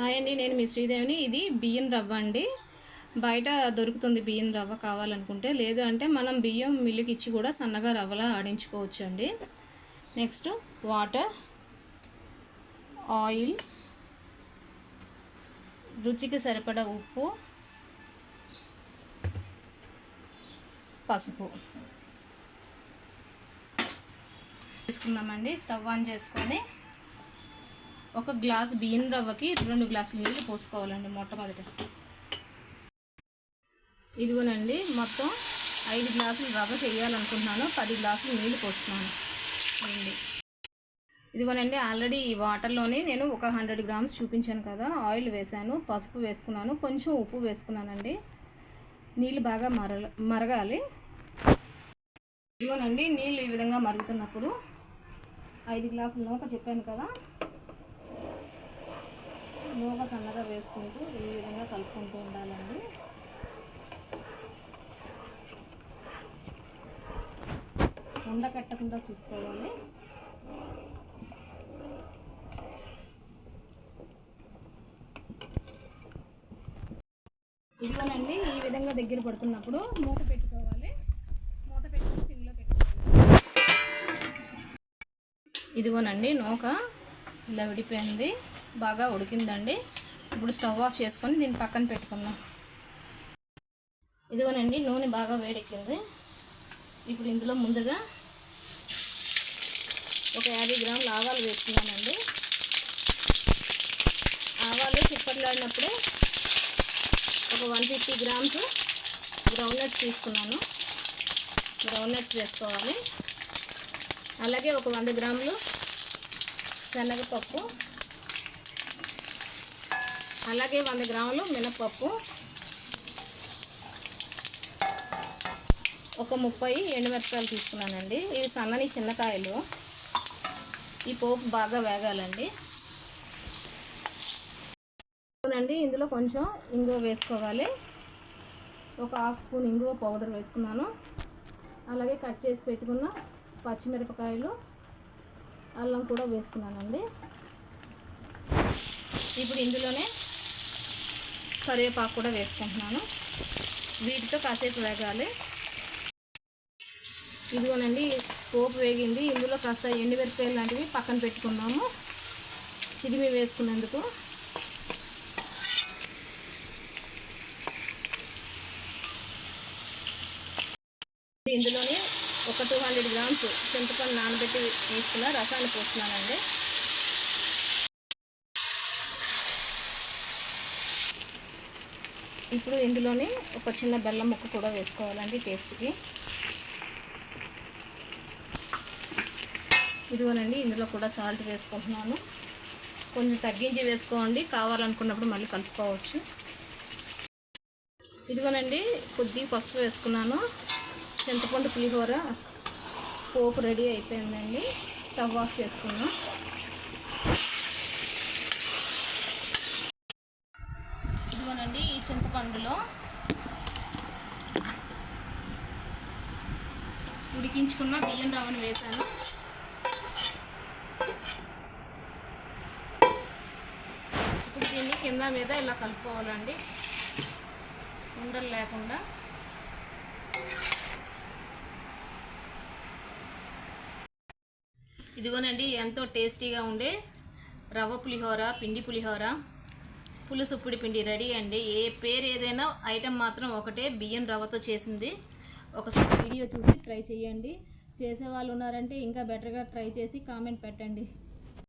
Hi అండి, నేను మీ శ్రీదేవిని. ఇది బియ్యం రవ్వ అండి. బయట దొరుకుతుంది బియ్యం రవ్వ కావాలనుకుంటే. లేదు అంటే మనం బియ్యం మిల్లుకి ఇచ్చి కూడా సన్నగా రవ్వలా ఆడించుకోవచ్చు అండి. నెక్స్ట్ వాటర్, ఆయిల్, రుచికి సరిపడా ఉప్పు, పసుపు తీసుకుందామండి. స్టవ్ ఆన్ చేసుకొని ఒక గ్లాస్ బియ్యం రవ్వకి 2 గ్లాసుల నీళ్ళు పోసుకోవాలండి. మొట్టమొదట ఇదిగోనండి, మొత్తం 5 గ్లాసులు రవ్వ చేయాలనుకుంటున్నాను. 10 గ్లాసులు నీళ్ళు పోస్తున్నాను అండి. ఇదిగోనండి, ఆల్రెడీ ఈ వాటర్లోనే నేను ఒక 100 గ్రామ్స్ చూపించాను కదా, ఆయిల్ వేసాను, పసుపు వేసుకున్నాను, కొంచెం ఉప్పు వేసుకున్నానండి. నీళ్ళు బాగా మరగాలి. ఇదిగోనండి, నీళ్ళు ఈ విధంగా మరుగుతున్నప్పుడు 5 గ్లాసుల నూక చెప్పాను కదా, నూక సన్నగా వేసుకుంటూ ఈ విధంగా కలుపుకుంటూ ఉండాలండి. ఉండకట్టకుండా చూసుకోవాలి. ఇదిగోనండి, ఈ విధంగా దగ్గర పడుతున్నప్పుడు మూత పెట్టుకోవాలి. మూత పెట్టుకుని సిమ్లో పెట్టుకోవాలి. ఇదిగోనండి, నూక ఇలా విడిపోయింది, బాగా ఉడికిందండి. ఇప్పుడు స్టవ్ ఆఫ్ చేసుకొని దీన్ని పక్కన పెట్టుకుందాం. ఇదిగోనండి, నూనె బాగా వేడెక్కింది. ఇప్పుడు ఇందులో ముందుగా ఒక 50 గ్రాముల ఆవాలు వేసుకున్నానండి. ఆవాలు చిప్పట్లాడినప్పుడే ఒక 150 గ్రామ్స్ గ్రౌండ్నట్స్ తీసుకున్నాను. గ్రౌండ్నట్స్ వేసుకోవాలి. అలాగే ఒక 100 గ్రాములు శనగపప్పు, అలాగే 100 గ్రాములు మినపప్పు, ఒక 30 ఎండుమిరపకాయలు తీసుకున్నానండి. ఇవి సన్నని చిన్నకాయలు. ఈ పోపు బాగా వేగాలండి. ఇందులో కొంచెం ఇంగువ వేసుకోవాలి. ఒక 1/2 స్పూన్ ఇంగువ పౌడర్ వేసుకున్నాను. అలాగే కట్ చేసి పెట్టుకున్న పచ్చిమిరపకాయలు, అల్లం కూడా వేసుకున్నానండి. ఇప్పుడు ఇందులోనే కరివేపాకు కూడా వేసుకుంటున్నాను. వీటితో కాసేపు వేగాలి. ఇదిగోనండి, పోపు వేగింది. ఇందులో కాస్త ఎండుమిరపకాయలు లాంటివి పక్కన పెట్టుకున్నాము చిదిమి వేసుకునేందుకు. ఇందులోనే ఒక 200 గ్రామ్స్ చింతపండు నానబెట్టి వేసుకున్న రసాన్ని పోస్తున్నానండి. ఇప్పుడు ఇందులోనే ఒక చిన్న బెల్లం ముక్క కూడా వేసుకోవాలండి టేస్ట్కి. ఇదిగోనండి, ఇందులో కూడా సాల్ట్ వేసుకుంటున్నాను. కొంచెం తగ్గించి వేసుకోండి, కావాలనుకున్నప్పుడు మళ్ళీ కలుపుకోవచ్చు. ఇదిగోనండి, కొద్దిగా పసుపు వేసుకున్నాను. చింతపండు పులిహోర పోపు రెడీ అయిపోయిందండి. స్టవ్ ఆఫ్ చేసుకున్నాం. ఇదిగోనండి, ఈ చింతపండులో ఉడికించుకున్న బియ్యం రవ్వను వేసాను. ఇప్పుడు దీన్ని కింద మీద ఇలా కలుపుకోవాలండి, ఉండలు లేకుండా. ఇదిగోనండి, ఎంతో టేస్టీగా ఉండే రవ్వ పులిహోర, పిండి పులిహోర, పులుసు ఉప్పుడు పిండి రెడీ అండి. ఏ పేరు ఏదైనా ఐటెం మాత్రం ఒకటే, బియ్యం రవ్వతో చేసింది. ఒకసారి వీడియో చూసి ట్రై చేయండి. చేసే వాళ్ళు ఉన్నారంటే ఇంకా బెటర్గా ట్రై చేసి కామెంట్ పెట్టండి.